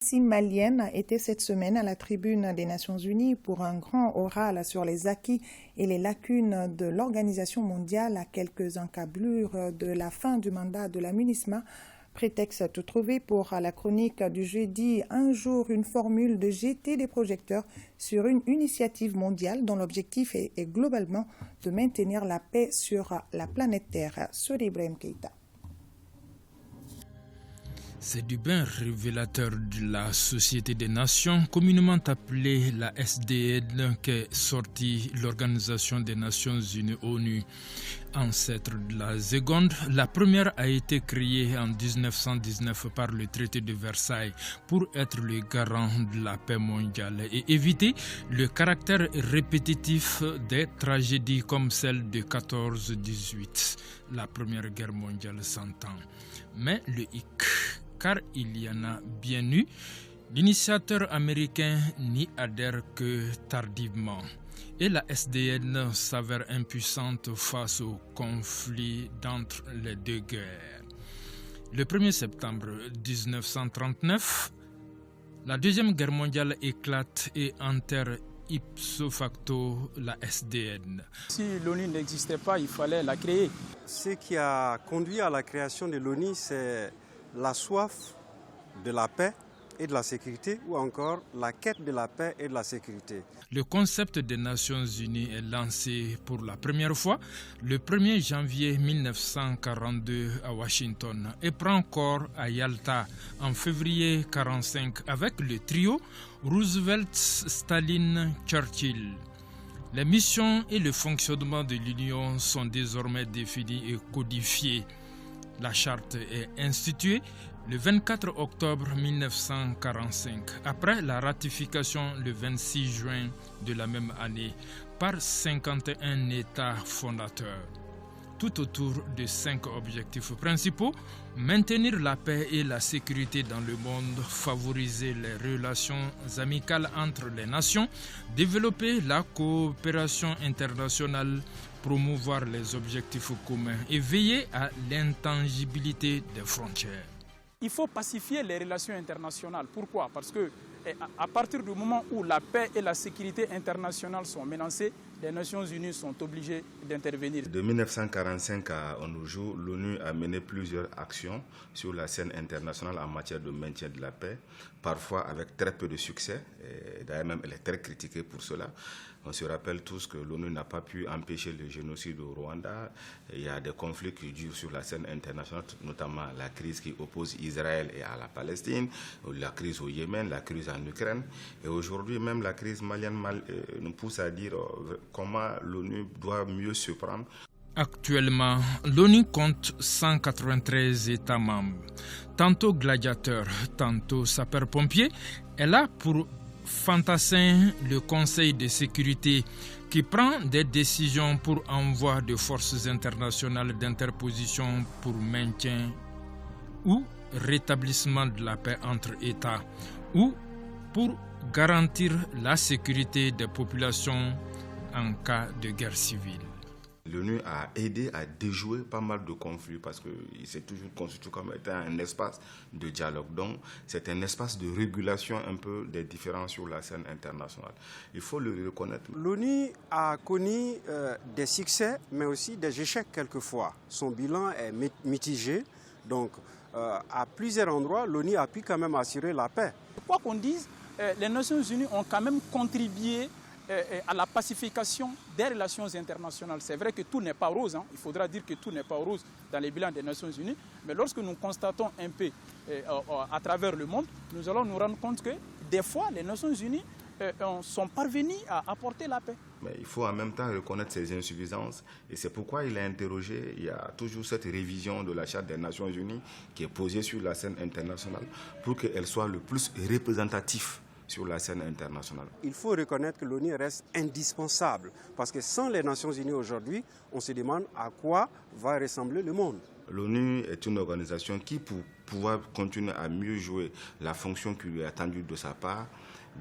diplomatie malienne était cette semaine à la tribune des Nations Unies pour un grand oral sur les acquis et les lacunes de l'Organisation mondiale à quelques encablures de la fin du mandat de la MINUSMA. Prétexte trouvé pour la chronique du jeudi, un jour une formule de jeter des projecteurs sur une initiative mondiale dont l'objectif est globalement de maintenir la paix sur la planète Terre. Sur Ibrahim Keïta. C'est du bien révélateur de la Société des Nations, communément appelée la SDN, qu'est sortie l'Organisation des Nations Unies ONU. Ancêtre de la seconde, la première a été créée en 1919 par le traité de Versailles pour être le garant de la paix mondiale et éviter le caractère répétitif des tragédies comme celle de 14-18, la Première Guerre mondiale s'entend. Mais le hic, car il y en a bien eu, l'initiateur américain n'y adhère que tardivement. Et la SDN s'avère impuissante face au conflit d'entre les deux guerres. Le 1er septembre 1939, la Deuxième Guerre mondiale éclate et enterre ipso facto la SDN. Si l'ONU n'existait pas, il fallait la créer. Ce qui a conduit à la création de l'ONU, c'est la soif de la paix et de la sécurité, ou encore la quête de la paix et de la sécurité. Le concept des Nations Unies est lancé pour la première fois le 1er janvier 1942 à Washington et prend corps à Yalta en février 1945 avec le trio Roosevelt, Staline, Churchill. Les missions et le fonctionnement de l'Union sont désormais définis et codifiés. La charte est instituée le 24 octobre 1945, après la ratification le 26 juin de la même année par 51 États fondateurs. Tout autour de 5 objectifs principaux: maintenir la paix et la sécurité dans le monde, favoriser les relations amicales entre les nations, développer la coopération internationale, promouvoir les objectifs communs et veiller à l'intangibilité des frontières. Il faut pacifier les relations internationales. Pourquoi? Parce que à partir du moment où la paix et la sécurité internationale sont menacées, les Nations Unies sont obligées d'intervenir. De 1945 à nos jours, l'ONU a mené plusieurs actions sur la scène internationale en matière de maintien de la paix, parfois avec très peu de succès. D'ailleurs, même elle est très critiquée pour cela. On se rappelle tous que l'ONU n'a pas pu empêcher le génocide au Rwanda. Il y a des conflits qui durent sur la scène internationale, notamment la crise qui oppose Israël et à la Palestine, la crise au Yémen, la crise en Ukraine. Et aujourd'hui, même la crise malienne nous pousse à dire comment l'ONU doit mieux se prendre. Actuellement, l'ONU compte 193 États membres. Tantôt gladiateurs, tantôt sapeurs-pompiers. Elle a pour fantassin le Conseil de sécurité qui prend des décisions pour envoi de forces internationales d'interposition pour maintien ou rétablissement de la paix entre États ou pour garantir la sécurité des populations en cas de guerre civile. L'ONU a aidé à déjouer pas mal de conflits parce qu'il s'est toujours constitué comme étant un espace de dialogue. Donc, c'est un espace de régulation un peu des différends sur la scène internationale. Il faut le reconnaître. L'ONU a connu des succès, mais aussi des échecs quelquefois. Son bilan est mitigé. Donc, à plusieurs endroits, l'ONU a pu quand même assurer la paix. Quoi qu'on dise, les Nations Unies ont quand même contribué à la pacification des relations internationales. C'est vrai que tout n'est pas rose, il faudra dire que tout n'est pas rose dans les bilans des Nations Unies, mais lorsque nous constatons un peu à travers le monde, nous allons nous rendre compte que des fois les Nations Unies sont parvenues à apporter la paix. Mais il faut en même temps reconnaître ses insuffisances et c'est pourquoi il a interrogé, il y a toujours cette révision de la Charte des Nations Unies qui est posée sur la scène internationale pour qu'elle soit le plus représentative sur la scène internationale. Il faut reconnaître que l'ONU reste indispensable parce que sans les Nations Unies aujourd'hui, on se demande à quoi va ressembler le monde. L'ONU est une organisation qui, pour pouvoir continuer à mieux jouer la fonction qui lui est attendue de sa part,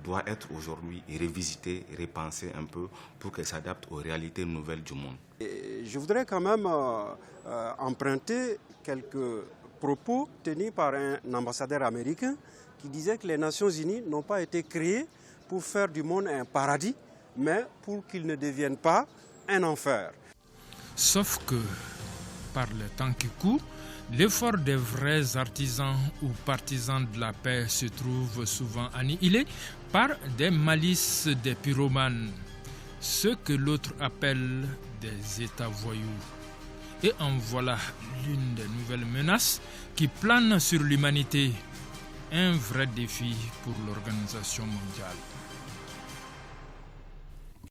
doit être aujourd'hui révisitée, repensée un peu pour qu'elle s'adapte aux réalités nouvelles du monde. Et je voudrais quand même emprunter quelques propos tenus par un ambassadeur américain qui disait que les Nations Unies n'ont pas été créées pour faire du monde un paradis, mais pour qu'il ne devienne pas un enfer. Sauf que, par le temps qui court, l'effort des vrais artisans ou partisans de la paix se trouve souvent annihilé par des malices des pyromanes, ce que l'autre appelle des États voyous. Et en voilà l'une des nouvelles menaces qui planent sur l'humanité, un vrai défi pour l'organisation mondiale.